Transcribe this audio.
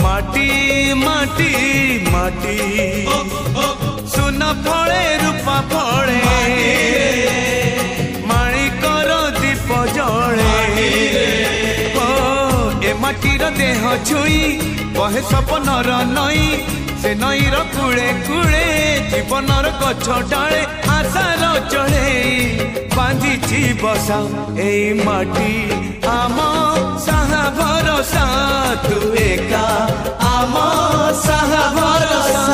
माटी माटी माटी माटी सुना फले रूपा फले माणिकर दीप जले ए माटीर देह छुई बहे सपनर नई से नईर कूले कूले जीवनर गछ डाले आशार चढ़े बांधी बसा ए माटी आम साहा भरोसा तू एका आम साहा भरोसा।